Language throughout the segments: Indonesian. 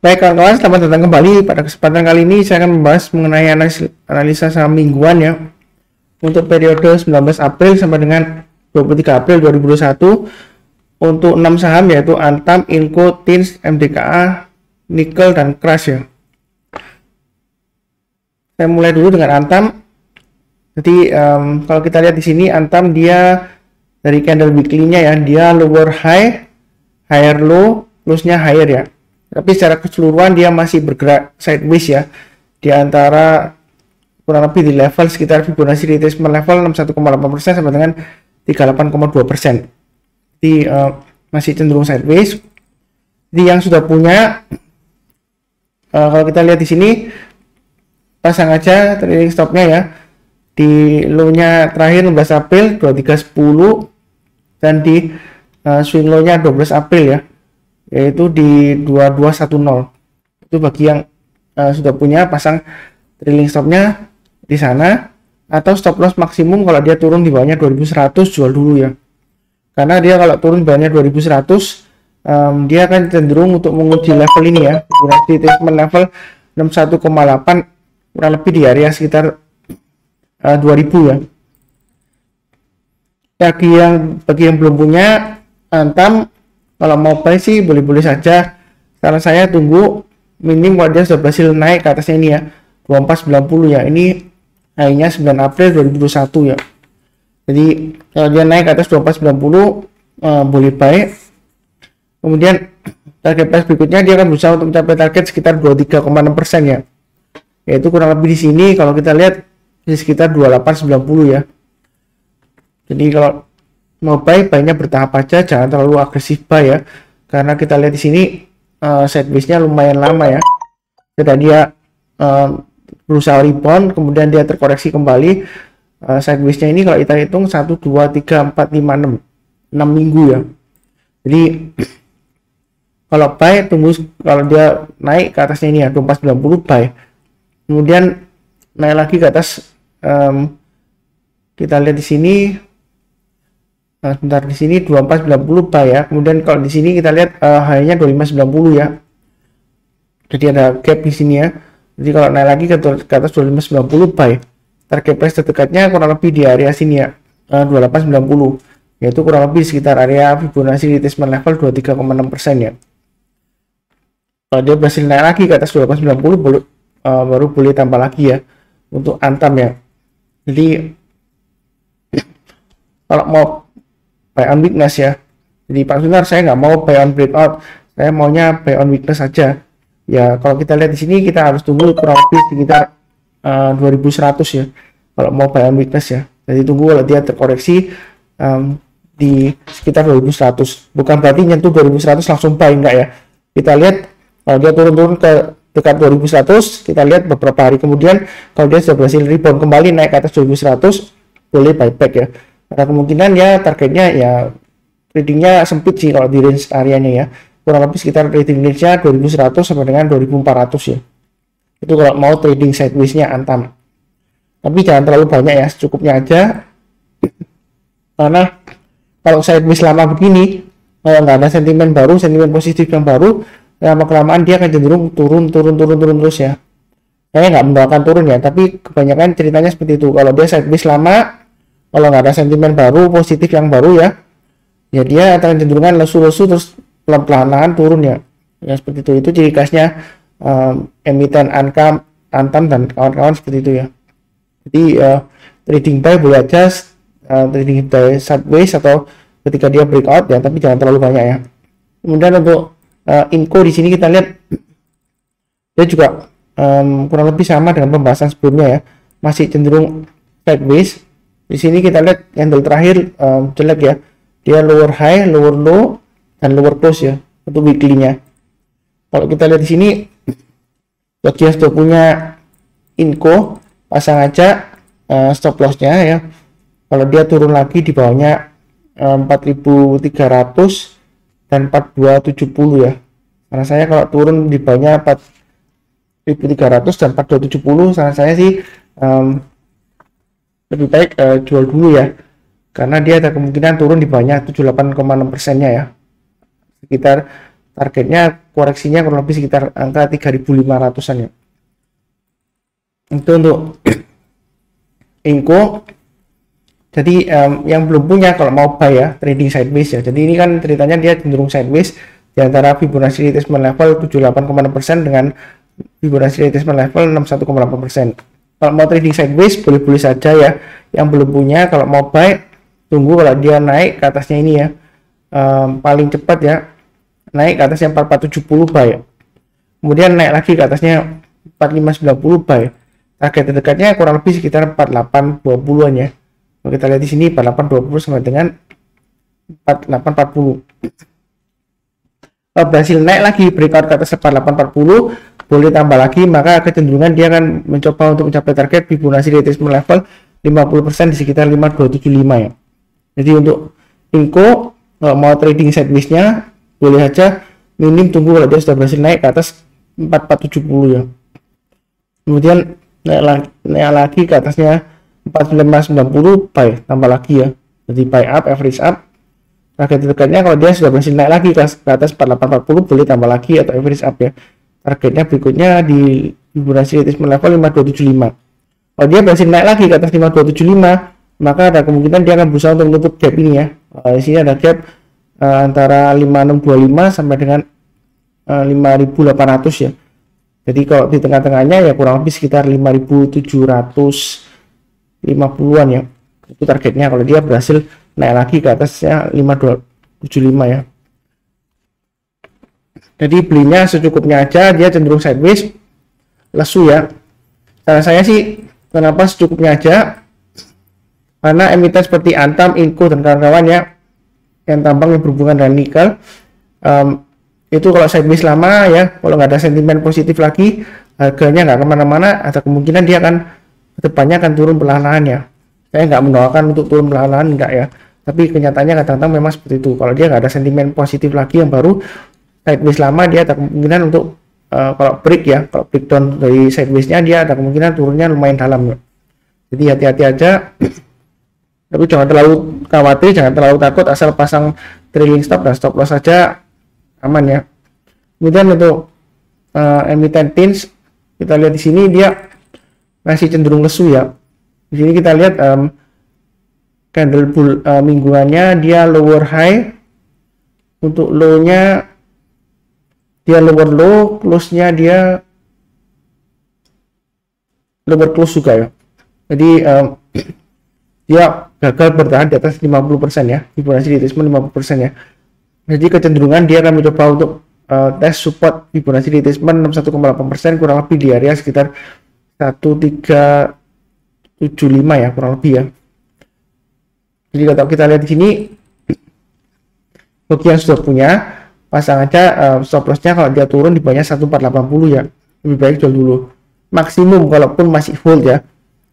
Baik kawan-kawan, selamat datang kembali. Pada kesempatan kali ini saya akan membahas mengenai analisa saham mingguan ya untuk periode 19 April sampai dengan 23 April 2021 untuk 6 saham yaitu Antam, Inco, Tins, MDKA, Nikel, dan Crush ya. Saya mulai dulu dengan Antam. Jadi kalau kita lihat di sini Antam dia dari candle weekly-nya ya, dia lower high, higher low, plusnya higher ya. Tapi secara keseluruhan dia masih bergerak sideways ya, di antara kurang lebih di level sekitar Fibonacci retracement level 61,8% sampai dengan 38,2%. Jadi masih cenderung sideways. Jadi yang sudah punya kalau kita lihat di sini pasang aja trailing stopnya ya di low-nya terakhir 16 April 2310 dan di swing low-nya 12 April ya, yaitu di 2210. Itu bagi yang sudah punya pasang trailing stopnya di sana, atau stop loss maksimum kalau dia turun di bawahnya 2100 jual dulu ya, karena dia kalau turun di bawahnya 2100 dia akan cenderung untuk menguji level ini ya, Fibonacci retracement level 61,8 kurang lebih di area sekitar 2000 ya. Bagi yang belum punya Antam, kalau mau buy sih boleh-boleh saja. Karena saya tunggu minim kalau dia sudah berhasil naik ke atasnya ini ya, 2490 ya. Ini high-nya 9 April 2021 ya. Jadi kalau dia naik ke atas 2490 boleh buy. Kemudian target price berikutnya dia akan berusaha untuk mencapai target sekitar 23,6% ya. Yaitu kurang lebih di sini kalau kita lihat di sekitar 2890 ya. Jadi kalau mau buy-nya bertahap aja, jangan terlalu agresif buy ya, karena kita lihat di sini sideways-nya lumayan lama ya. Setelah dia berusaha rebound, kemudian dia terkoreksi kembali. Sideways-nya ini kalau kita hitung 1, 2, 3, 4, 5, 6 minggu ya. Jadi kalau buy tunggu kalau dia naik ke atasnya ini ya 2490 buy. Kemudian naik lagi ke atas, kita lihat di sini. Nah, sebentar, di sini 2490 buy ya. Kemudian kalau di sini kita lihat high-nya 2590 ya. Jadi ada gap di sini ya. Jadi kalau naik lagi ke atas 2590 buy. Target price terdekatnya kurang lebih di area sini ya, 2890. Yaitu kurang lebih sekitar area Fibonacci retracement level 23,6% ya. Kalau dia berhasil naik lagi ke atas 2890 baru boleh tambah lagi ya untuk Antam ya. Jadi kalau mau buy on weakness ya, jadi Pak Sunar saya nggak mau buy on breakout, saya maunya buy on weakness saja ya. Kalau kita lihat di sini kita harus tunggu kurang lebih sekitar 2100 ya kalau mau buy on weakness ya. Jadi tunggu kalau dia terkoreksi di sekitar 2100, bukan berarti nyentuh 2100 langsung buy, enggak ya. Kita lihat kalau dia turun ke dekat 2100, kita lihat beberapa hari kemudian kalau dia sudah berhasil rebound kembali naik ke atas 2100 boleh buyback ya. Ada kemungkinan ya targetnya ya tradingnya sempit sih kalau di range areanya ya, kurang lebih sekitar trading range-nya 2100 sampai dengan 2400 ya. Itu kalau mau trading sideways-nya Antam. Tapi jangan terlalu banyak ya, secukupnya aja. Karena kalau sideways lama begini, kalau nggak ada sentimen baru, sentimen positif yang baru, lama kelamaan dia akan cenderung turun terus ya. Saya nggak mendoakan turun ya, tapi kebanyakan ceritanya seperti itu. Kalau dia sideways lama, kalau nggak ada sentimen baru positif yang baru ya dia akan cenderungan lesu-lesu terus pelan-pelan turun ya. Ya seperti itu ciri khasnya emiten Antam dan kawan-kawan seperti itu ya. Jadi trading buy boleh aja, trading buy sideways atau ketika dia breakout ya, tapi jangan terlalu banyak ya. Kemudian untuk Inco di sini kita lihat dia juga kurang lebih sama dengan pembahasan sebelumnya ya, masih cenderung sideways. Di sini kita lihat candle terakhir jelek ya, dia lower high, lower low, dan lower close ya untuk weekly-nya. Kalau kita lihat di sini bagi yang sudah punya Inco, pasang aja stop loss-nya ya. Kalau dia turun lagi di bawahnya 4300 dan 4270 ya. Karena saya kalau turun di bawahnya 4300 dan 4270, saran saya sih lebih baik jual dulu ya, karena dia ada kemungkinan turun di bawahnya 78,6%-nya ya, sekitar targetnya koreksinya kurang lebih sekitar angka 3.500-an ya. Itu untuk Inco. Jadi yang belum punya kalau mau buy ya, trading sideways ya. Jadi ini kan ceritanya dia cenderung sideways di antara Fibonacci retracement level 78,6% dengan Fibonacci retracement level 61,8%. Kalau mau trading sideways boleh-boleh saja ya. Yang belum punya kalau mau buy tunggu kalau dia naik ke atasnya ini ya. Paling cepat ya naik ke atasnya 4470 buy. Kemudian naik lagi ke atasnya 4590 buy. Target terdekatnya kurang lebih sekitar 4820-an ya. Kalau kita lihat di sini 4820 sama dengan 4840. Kalau berhasil naik lagi breakout ke atas 4840, boleh tambah lagi, maka kecenderungan dia akan mencoba untuk mencapai target Fibonacci retracement level 50% di sekitar 5275 ya. Jadi untuk Inco kalau mau trading sideways-nya boleh aja minim tunggu kalau dia sudah berhasil naik ke atas 4470 ya. Kemudian naik lagi ke atasnya 4590 buy, tambah lagi ya. Jadi buy up, average up. Target terdekatnya kalau dia sudah berhasil naik lagi ke atas 4840 boleh tambah lagi atau average up ya. Targetnya berikutnya di Fibonacci retracement level 5275. Kalau dia berhasil naik lagi ke atas 5275, maka ada kemungkinan dia akan berusaha untuk menutup gap ini ya. Di sini ada gap antara 5625 sampai dengan 5800 ya. Jadi kalau di tengah-tengahnya ya kurang lebih sekitar 5750-an ya. Itu targetnya kalau dia berhasil naik lagi ke atasnya 5275 ya. Jadi belinya secukupnya aja, dia cenderung sideways, lesu ya. Cara saya sih kenapa secukupnya aja, karena emiten seperti Antam, Inco dan kawan-kawan ya yang tambang yang berhubungan dengan nikel, itu kalau sideways lama ya, kalau nggak ada sentimen positif lagi, harganya nggak kemana-mana, ada kemungkinan dia akan kedepannya akan turun perlahan-lahan ya. Saya nggak mendoakan untuk turun perlahan-lahan, enggak ya, tapi kenyataannya kadang-kadang memang seperti itu. Kalau dia nggak ada sentimen positif lagi yang baru, sideways lama dia ada kemungkinan untuk kalau break ya, kalau breakdown dari sideways-nya dia ada kemungkinan turunnya lumayan dalam ya. Jadi hati-hati aja. Tapi jangan terlalu khawatir, jangan terlalu takut, asal pasang trailing stop dan stop loss saja aman ya. Kemudian untuk emiten TINS, kita lihat di sini dia masih cenderung lesu ya. Di sini kita lihat candle bull mingguannya dia lower high, untuk low-nya dia lower low, close-nya dia lower close juga ya. Jadi dia gagal bertahan di atas 50% ya, Fibonacci retracement 50% ya. Jadi kecenderungan dia akan mencoba untuk tes support Fibonacci retracement 61,8% kurang lebih di area sekitar 1375 ya, kurang lebih ya. Jadi kalau kita lihat di sini, bagi yang sudah punya, pasang aja stop lossnya kalau dia turun di bawahnya 1480 ya, lebih baik jual dulu. Maksimum kalaupun masih hold ya,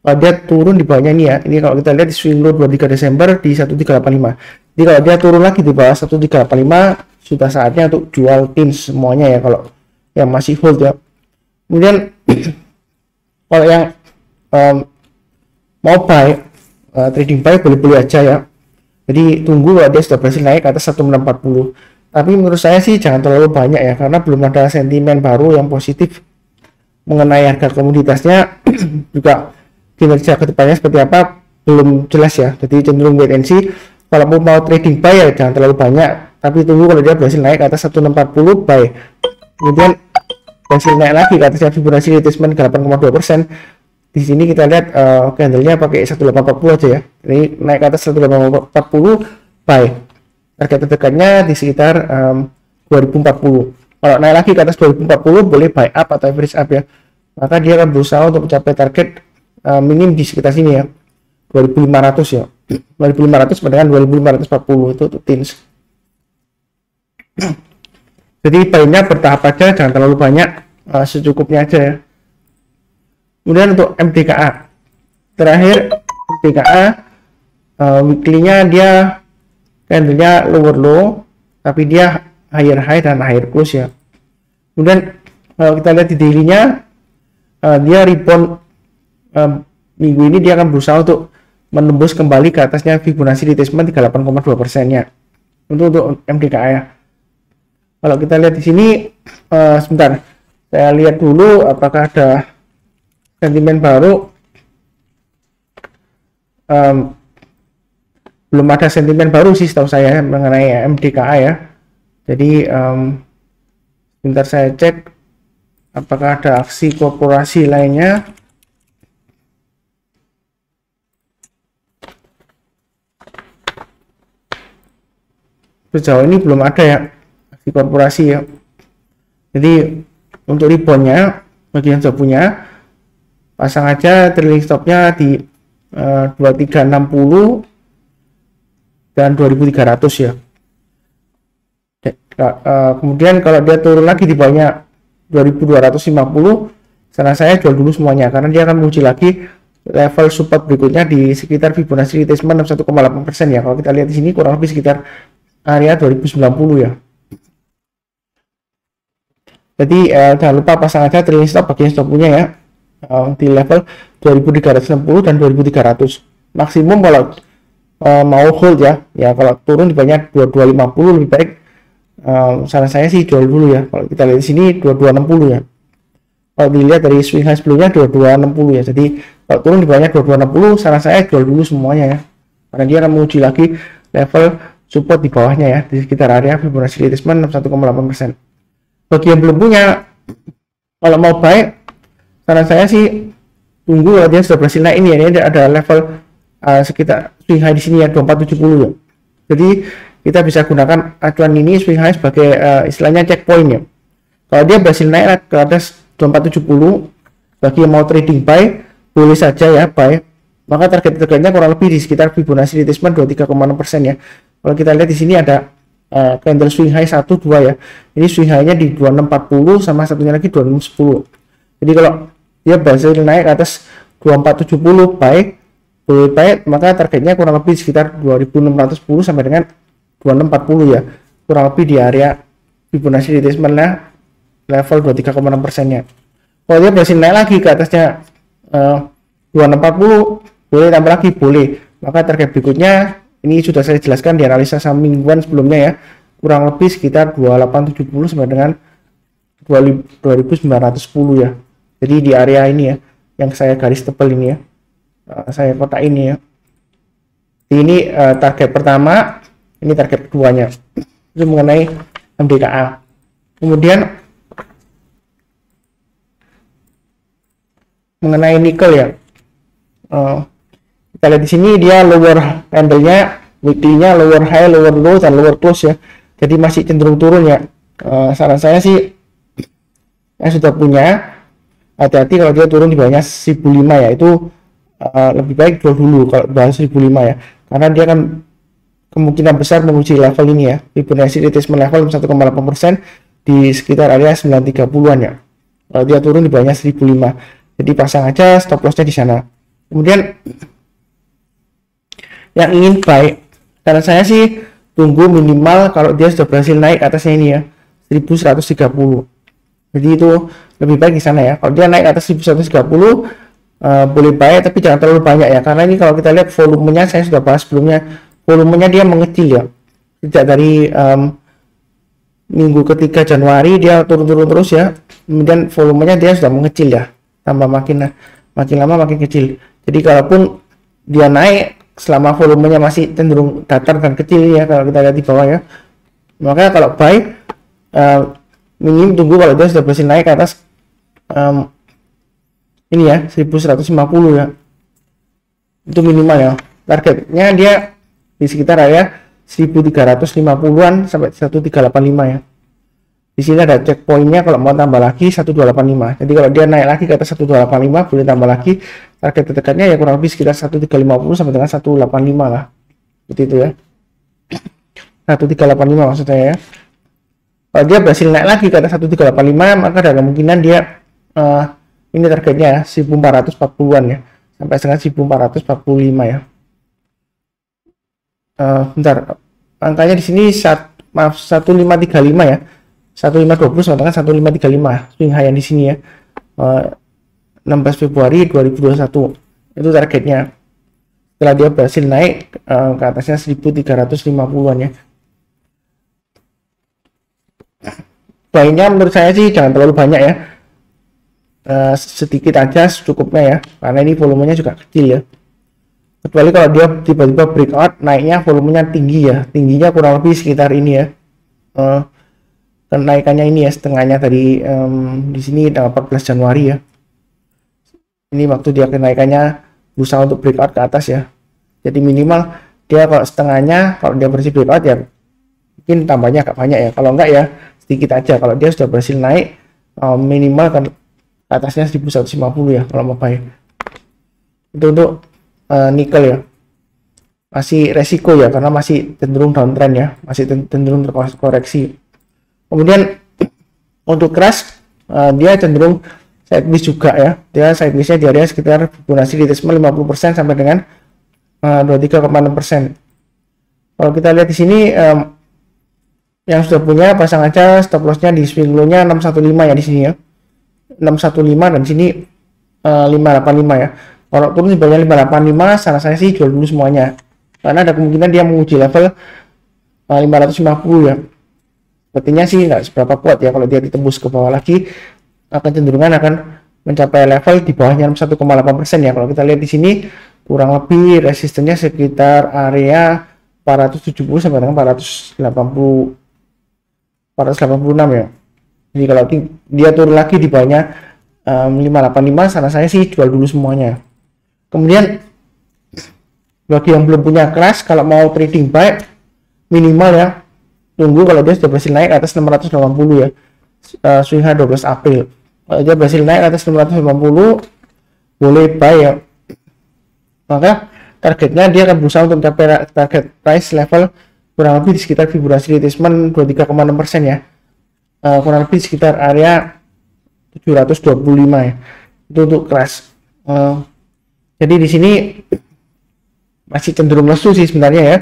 kalau dia turun di bawahnya ini ya, ini kalau kita lihat di swing low 23 Desember di 1385. Jadi kalau dia turun lagi di bawah 1385, sudah saatnya untuk jual TINS semuanya ya, kalau yang masih hold ya. Kemudian kalau yang mau buy, trading buy boleh-boleh aja ya. Jadi tunggu kalau dia sudah berhasil naik ke atas 1640. Tapi menurut saya sih jangan terlalu banyak ya, karena belum ada sentimen baru yang positif mengenai harga komoditasnya. Juga kinerja kedepannya seperti apa belum jelas ya. Jadi cenderung wait and see. Kalau mau trading buy ya jangan terlalu banyak, tapi tunggu kalau dia berhasil naik ke atas 1640 buy. Kemudian berhasil naik lagi ke atas Fibonacci retracement 8,2%. Di sini kita lihat candlenya pakai 1840 aja ya. Jadi naik ke atas 1840 buy. Target terdekatnya di sekitar 2040. Kalau naik lagi ke atas 2040 boleh buy up atau average up ya. Maka dia akan berusaha untuk mencapai target minim di sekitar sini ya, 2500 ya. 2500 dengan 2540 itu untuk TINS. Jadi buy-nya bertahap aja, jangan terlalu banyak, secukupnya aja ya. Kemudian untuk MDKA terakhir, MDKA weekly-nya dia candle-nya lower low, tapi dia higher high dan higher close ya. Kemudian kalau kita lihat di daily-nya, dia rebound minggu ini dia akan berusaha untuk menembus kembali ke atasnya Fibonacci retracement 38,2% nya untuk MDKA ya. Kalau kita lihat di sini, sebentar, saya lihat dulu apakah ada sentimen baru. Belum ada sentimen baru sih setahu saya mengenai MDKA ya. Jadi sebentar saya cek apakah ada aksi korporasi lainnya. Sejauh ini belum ada ya aksi korporasi ya. Jadi untuk reboundnya bagi yang sudah punya, pasang aja trailing stopnya di 2360 dan 2300 ya. Kemudian kalau dia turun lagi di bawahnya 2250, saran saya jual dulu semuanya karena dia akan menguji lagi level support berikutnya di sekitar Fibonacci retracement 61,8% ya. Kalau kita lihat di sini kurang lebih sekitar area 2090 ya. Jadi jangan lupa pasang aja trailing stop bagi yang stop punya ya, di level 2360 dan 2300. Maksimum kalau mau hold ya, kalau turun di banyak 2250 lebih baik saran saya sih jual dulu ya. Kalau kita lihat di sini 2260 ya. Kalau dilihat dari swing high sebelumnya 2260 ya. Jadi kalau turun di banyak 2260, saran saya jual dulu semuanya ya. Karena dia akan menguji lagi level support di bawahnya ya, di sekitar area Fibonacci retracement 61,8%. Bagi yang belum punya, kalau mau buy, saran saya sih tunggu kalau dia sudah berhasil naik ini ya. Ini ada level sekitar swing high di sini ya, 2470 ya. Jadi kita bisa gunakan acuan ini swing high sebagai istilahnya checkpoint ya. Kalau dia berhasil naik ke atas 2470, bagi yang mau trading buy boleh saja ya buy. Maka targetnya kurang lebih di sekitar Fibonacci retracement 23,6% ya. Kalau kita lihat di sini ada candle swing high 1 2 ya. Ini swing high-nya di 2640 sama satunya lagi 2610. Jadi kalau dia berhasil naik ke atas 2470 buy, boleh buy, maka targetnya kurang lebih sekitar 2610 sampai dengan 2640 ya. Kurang lebih di area Fibonacci retracement-nya level 23,6% nya. Kalau dia berhasil naik lagi ke atasnya 2640, boleh tambah lagi, boleh. Maka target berikutnya ini sudah saya jelaskan di analisa saham mingguan sebelumnya ya, kurang lebih sekitar 2870 sampai dengan 2910 ya. Jadi di area ini ya yang saya garis tebal ini ya, saya kotak ini ya. Ini target pertama, ini target keduanya. Itu mengenai MDKA. Kemudian mengenai nikel ya, kita lihat di sini dia lower candle-nya, weekly-nya lower high, lower low, dan lower close ya. Jadi masih cenderung turun ya. Saran saya sih yang sudah punya, hati-hati kalau dia turun di bawahnya 1005 ya. Itu lebih baik jual dulu kalau bahas 1005 ya. Karena dia akan kemungkinan besar menguji level ini ya, Fibonacci retracement level 1,8% di sekitar area 930-an ya. Kalau dia turun di bawahnya 1005. Jadi pasang aja stop loss-nya di sana. Kemudian yang ingin buy, karena saya sih tunggu minimal kalau dia sudah berhasil naik atasnya ini ya, 1130. Jadi itu lebih baik di sana ya. Kalau dia naik atas 1130, boleh buy, tapi jangan terlalu banyak ya. Karena ini kalau kita lihat volumenya, saya sudah bahas sebelumnya, volumenya dia mengecil ya. Sejak dari minggu ketiga Januari dia turun-turun terus ya. Kemudian volumenya dia sudah mengecil ya. Tambah makin lama makin kecil. Jadi kalaupun dia naik selama volumenya masih cenderung datar dan kecil ya, kalau kita lihat di bawah ya, maka kalau buy minim tunggu kalau dia sudah berhasil naik ke atas ini ya 1150 ya, itu minimal ya. Targetnya dia di sekitar area 1350-an sampai 1385 ya. Di sini ada checkpointnya, kalau mau tambah lagi 1285. Jadi kalau dia naik lagi ke atas 1285 boleh tambah lagi. Target terdekatnya ya kurang lebih sekitar 1350 sampai dengan 185 lah. Seperti itu ya. 1385 maksud saya ya. Kalau dia berhasil naik lagi ke atas 1385, maka ada kemungkinan dia ini targetnya ya 1440-an ya. Sampai dengan 1445 ya. Bentar. Angkanya di sini 1535 ya. 1520 sama dengan 1535 swing high yang di sini ya, 16 Februari 2021 itu targetnya. Setelah dia berhasil naik ke atasnya 1350-an ya. baiknya menurut saya sih jangan terlalu banyak ya. Sedikit aja secukupnya ya, karena ini volumenya juga kecil ya. Kecuali kalau dia tiba-tiba breakout naiknya volumenya tinggi ya, tingginya kurang lebih sekitar ini ya. Kenaikannya ini ya setengahnya tadi di sini tanggal 14 Januari ya. Ini waktu dia kenaikannya berusaha untuk breakout ke atas ya. Jadi minimal dia kalau setengahnya, kalau dia berhasil breakout ya mungkin tambahnya agak banyak ya. Kalau enggak ya sedikit aja. Kalau dia sudah berhasil naik minimal kan atasnya 1150 ya kalau mau buy. Itu untuk nikel ya. Masih resiko ya karena masih cenderung downtrend ya, masih cenderung terkoreksi. Kemudian untuk crush dia cenderung sideways juga ya. Dia sidewaysnya di area sekitar Fibonacci retracement 50% sampai dengan 23,6%. Kalau kita lihat di sini yang sudah punya pasang aja stop lossnya di swing low-nya 615 ya di sini ya. 615 dan sini 585 ya. Kalau turun sebenarnya 585, saran saya sih jual dulu semuanya. Karena ada kemungkinan dia menguji level 550 ya. Sepertinya sih nggak seberapa kuat ya, kalau dia ditembus ke bawah lagi akan cenderungan akan mencapai level di bawahnya 1,8% ya. Kalau kita lihat di sini kurang lebih resistennya sekitar area 470 sampai dengan 486 ya. Jadi kalau dia turun lagi di bawahnya 585, saran saya sih jual dulu semuanya. Kemudian bagi yang belum punya crush, kalau mau trading buy minimal ya tunggu kalau dia sudah berhasil naik atas 680 ya, swing high 12 April. Kalau dia berhasil naik atas 680 boleh buy ya. Maka targetnya dia akan berusaha untuk mencapai target price level kurang lebih di sekitar Fibonacci retracement 23,6% ya, kurang lebih di sekitar area 725 ya. Itu untuk crush. Jadi di sini masih cenderung lesu sih sebenarnya ya.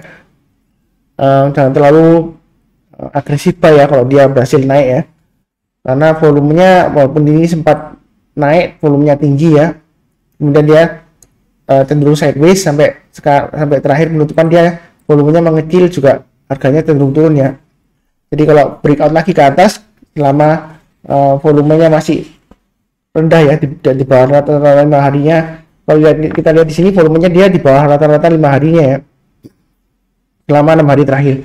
Jangan terlalu agresif buy ya kalau dia berhasil naik ya, karena volumenya walaupun ini sempat naik volumenya tinggi ya, kemudian dia cenderung sideways sampai terakhir penutupan dia volumenya mengecil juga, harganya cenderung turun ya. Jadi kalau breakout lagi ke atas selama volumenya masih rendah ya, di bawah rata-rata 5 harinya. Kalau kita lihat di sini volumenya dia di bawah rata-rata 5 harinya ya, selama 6 hari terakhir.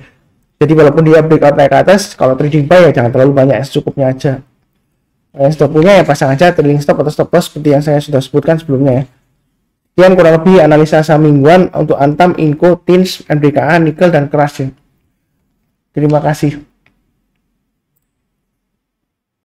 Jadi walaupun dia breakout naik ke atas, kalau trading buy ya jangan terlalu banyak, secukupnya aja. Yang sudah punya ya pasang aja trailing stop atau stop loss seperti yang saya sudah sebutkan sebelumnya ya. Sekian kurang lebih analisa saham mingguan untuk Antam, Inco, Tins, NBKA, Nikel, dan Crush ya. Terima kasih.